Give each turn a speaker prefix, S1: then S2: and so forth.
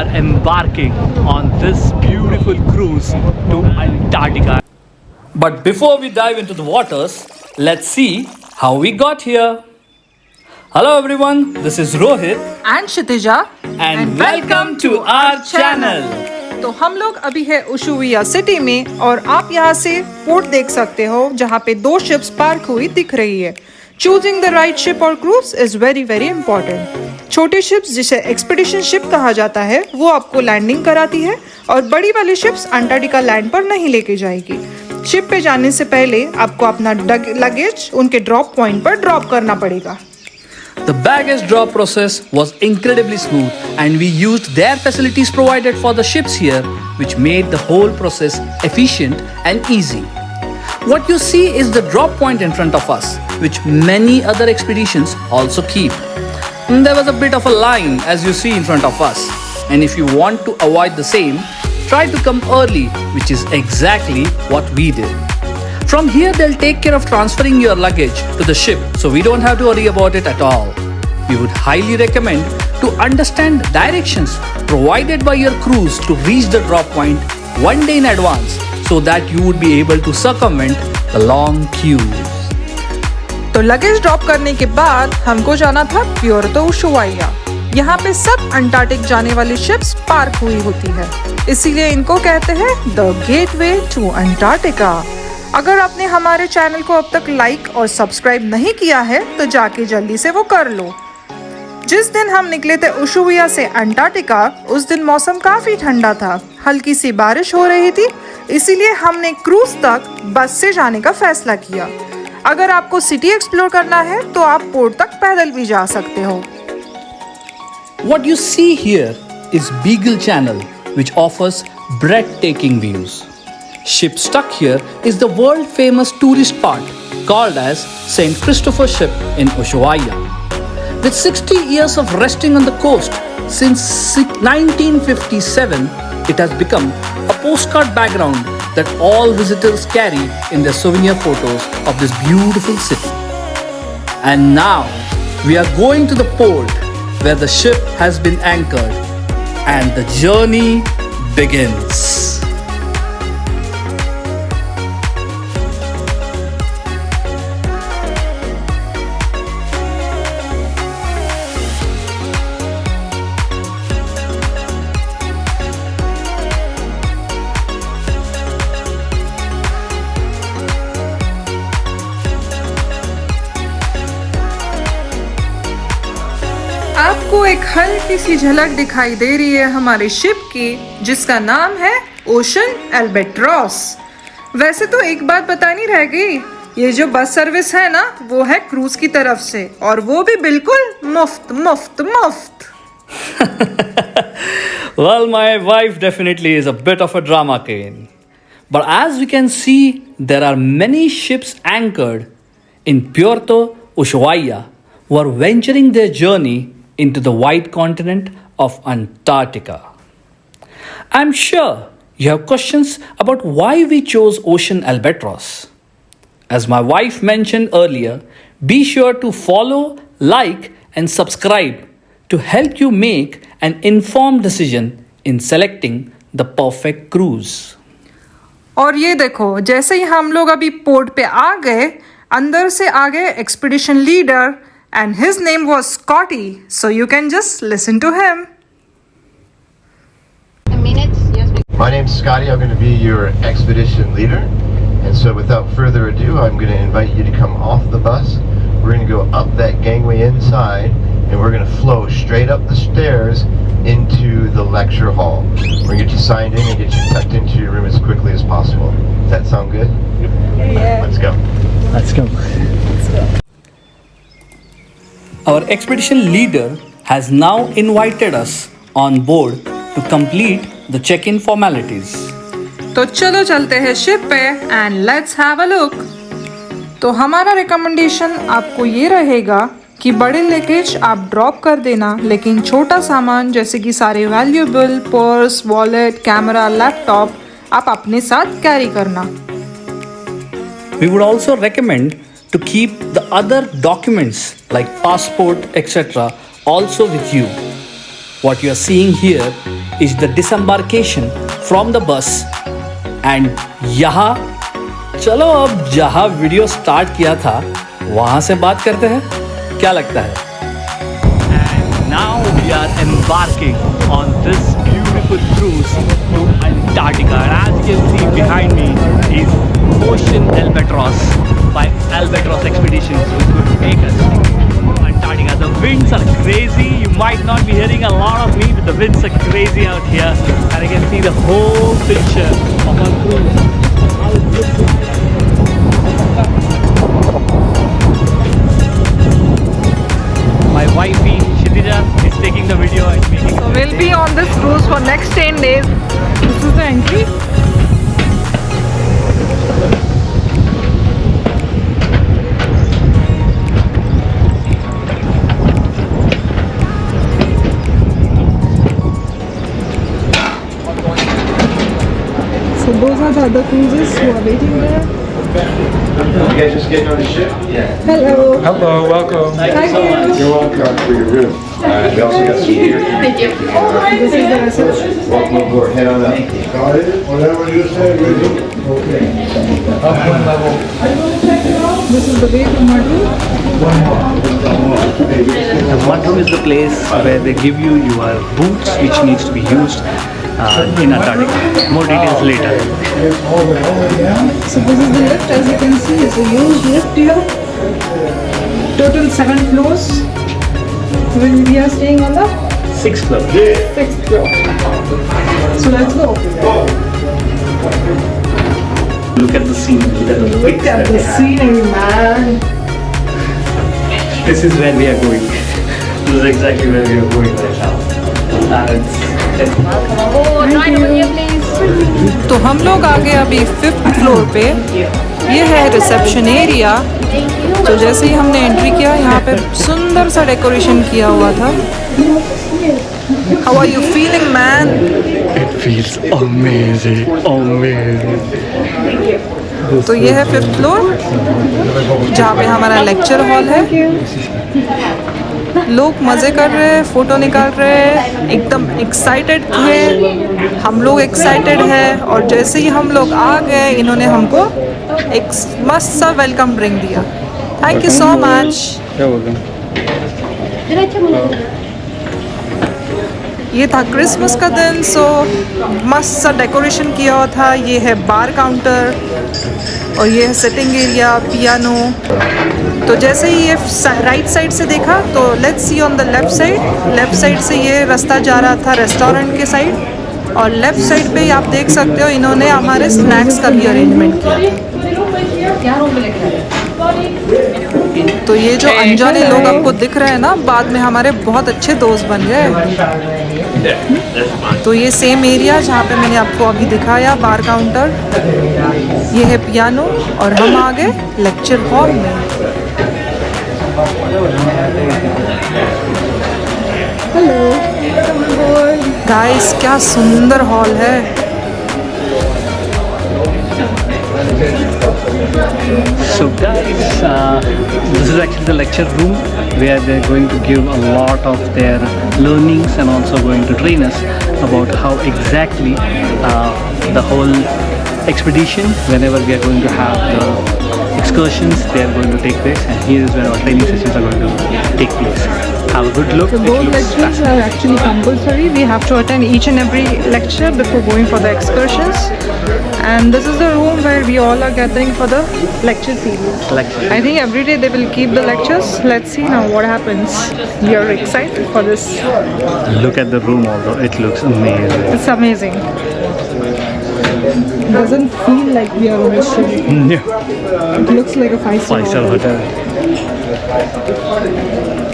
S1: are embarking on this beautiful cruise to Antarctica. But before we dive into the waters, let's see how we got here. Hello everyone, this is Rohit
S2: and Kshitija
S1: and welcome to our channel.
S2: तो हम लोग अभी है उशुविया city में और आप यहाँ से पोर्ट देख सकते हो जहाँ पे 2 शिप्स पार्क हुई दिख रही है. चूजिंग द राइट शिप और cruise is very very important. छोटी शिप्स जिसे एक्सपीडिशन शिप कहा जाता है वो आपको लैंडिंग कराती है और बड़ी वाली शिप्स अंटार्कटिका लैंड पर नहीं लेके जाएगी. शिप पे जाने से पहले आपको अपना लगेज उनके ड्रॉप पॉइंट पर ड्रॉप करना पड़ेगा.
S1: The baggage drop process was incredibly smooth and we used their facilities provided for the ships here, which made the whole process efficient and easy. What you see is the drop point in front of us, which many other expeditions also keep. There was a bit of a line as you see in front of us, and if you want to avoid the same, try to come early, which is exactly what we did. From here, they'll take care of transferring your luggage to the ship, so we don't have to worry about it at all. We would highly recommend to understand directions provided by your crews to reach the drop point one day in advance, so that you would be able to circumvent the long queues.
S2: तो luggage drop करने के बाद हमको जाना था प्योर्तो उशुवाइया. यहाँ पे सब अंटार्कटिक जाने वाली शिप्स पार्क हुई होती है, इसीलिए इनको कहते हैं द गेटवे टू अंटार्कटिका. अगर आपने हमारे चैनल को अब तक लाइक और सब्सक्राइब नहीं किया है तो जाके जल्दी से वो कर लो. जिस दिन हम निकले थे उशुविया से अंटार्कटिका उस दिन मौसम काफी ठंडा था, हल्की सी बारिश हो रही थी, इसीलिए हमने क्रूज तक बस से जाने का फैसला किया. अगर आपको सिटी एक्सप्लोर करना है तो आप पोर्ट तक पैदल भी जा सकते हो.
S1: What you see here is Beagle Channel, which offers breathtaking views. Ship stuck here is the world famous tourist part called as St. Christopher Ship in Ushuaia. With 60 years of resting on the coast since 1957, it has become a postcard background that all visitors carry in their souvenir photos of this beautiful city. And now we are going to the port where the ship has been anchored and the journey begins.
S2: आपको एक हल्की सी झलक दिखाई दे रही है हमारे ship की, जिसका नाम है ओशन एल्बेट्रॉस. वैसे तो एक बात बतानी रह गई, ये जो बस सर्विस है ना वो है क्रूज की तरफ से और वो भी बिल्कुल मुफ्त मुफ्त मुफ्त.
S1: Well, my wife definitely is a bit of a drama queen. But as we can see, there are many ships anchored in Puerto Ushuaia who are venturing their journey into the wide continent of Antarctica. I'm sure you have questions about why we chose Ocean Albatross. As my wife mentioned earlier, be sure to follow, like, and subscribe to help you make an informed decision in selecting the perfect cruise.
S2: और ये देखो, जैसे ही हम लोग अभी port पे आ गए, अंदर से आ गए expedition leader and his name was Scotty, so you can just listen to him.
S3: My name's Scotty. I'm going to be your expedition leader. And so without further ado, I'm going to invite you to come off the bus. We're going to go up that gangway inside and we're going to flow straight up the stairs into the lecture hall. We're going to get you signed in and get you tucked into your room as quickly as possible. Does that sound good?
S2: Yeah.
S3: Let's go.
S1: Let's go. Our expedition leader has now invited us on board to complete the check-in formalities.
S2: तो चलो चलते हैं ship पे and let's have a look. तो हमारा recommendation आपको ये रहेगा कि बड़े लगेज आप ड्रॉप कर देना, लेकिन छोटा सामान जैसे कि सारे valuable, purse, wallet, camera, laptop आप अपने साथ कैरी करना.
S1: We would also recommend to keep the other documents like passport, etc. also with you. What you are seeing here is the disembarkation from the bus. And यहाँ चलो अब जहाँ video start किया था वहाँ से बात करते हैं, क्या लगता है? And now we are embarking on this beautiful cruise to Antarctica. And as you can see behind me is Ocean Albatross by Albatross Expeditions, which would take us to Antarctica. The winds are crazy. You might not be hearing a lot of me, but the winds are crazy out here. And I can see the whole picture of our cruise. How it looks. My wifey Kshitija is taking the video and making.
S2: So we'll be on this cruise for next 10 days. This is the entry. So those are the other cruises who are waiting there.
S3: You guys just getting on the ship? Yeah.
S2: Hello.
S4: Hello, welcome.
S2: Thank you.
S3: You're welcome for your room. We also got some beer.
S2: This is the reception.
S3: Welcome aboard. Head on up.
S5: Whatever you say, really. Okay.
S2: This is the way to Madhu.
S1: The mudroom is the place where they give you your boots, which needs to be used in Antarctica. More details later.
S2: So this is the lift, as you can see, it's a huge lift here. Total 7 floors. We are staying on the
S1: 6th floor.
S2: 6th floor. So let's go.
S1: Look at the scene.
S2: Look at the scenery, man.
S1: This is where we are going. This is exactly where we are going right now.
S2: तो हम लोग आ गए अभी 5th floor पे. ये है reception area. तो जैसे ही हमने एंट्री किया यहाँ पे सुंदर सा डेकोरेशन किया हुआ था. How are you feeling, man?
S1: It feels amazing, amazing.
S2: तो ये है 5th फ्लोर जहाँ पे हमारा लेक्चर हॉल है. लोग मज़े कर रहे हैं, फ़ोटो निकाल रहे हैं, एकदम एक्साइटेड थे. हम लोग एक्साइटेड हैं. और जैसे ही हम लोग आ गए इन्होंने हमको एक मस्त सा वेलकम ड्रिंक दिया. Thank you so much. ये था क्रिसमस का दिन. सो मस्त सा डेकोरेशन किया हुआ था. ये है बार काउंटर और ये है सिटिंग एरिया, पियानो. तो जैसे ही ये राइट साइड से देखा तो let's see on the left side. Left side से ये रास्ता जा रहा था रेस्टोरेंट के साइड. और लेफ़्ट साइड पे आप देख सकते हो इन्होंने हमारे स्नैक्स का भी अरेंजमेंट किया. तो ये जो अनजाने लोग आपको दिख रहे हैं ना, बाद में हमारे बहुत अच्छे दोस्त बन गए. तो ये सेम एरिया जहाँ पे मैंने आपको अभी दिखाया, बार काउंटर. ये है पियानो और हम आ गए लेक्चर हॉल में. हेलो गाइस, क्या सुंदर हॉल है.
S1: So guys, this is actually the lecture room where they're going to give a lot of their learnings and also going to train us about how exactly the whole expedition, whenever we are going to have the excursions, they are going to take place, and here is where our training sessions are going to take place. Have a good look.
S2: So those lectures are actually compulsory. We have to attend each and every lecture before going for the excursions. And this is the room where we all are gathering for the lecture series. I think every day they will keep the lectures. Let's see now what happens. We are excited for this.
S1: Look at the room, although it looks amazing.
S2: It's amazing. It doesn't feel like we are on a ship.
S1: Yeah.
S2: It looks like a 5-star
S1: Five-star
S2: hotel.
S1: hotel.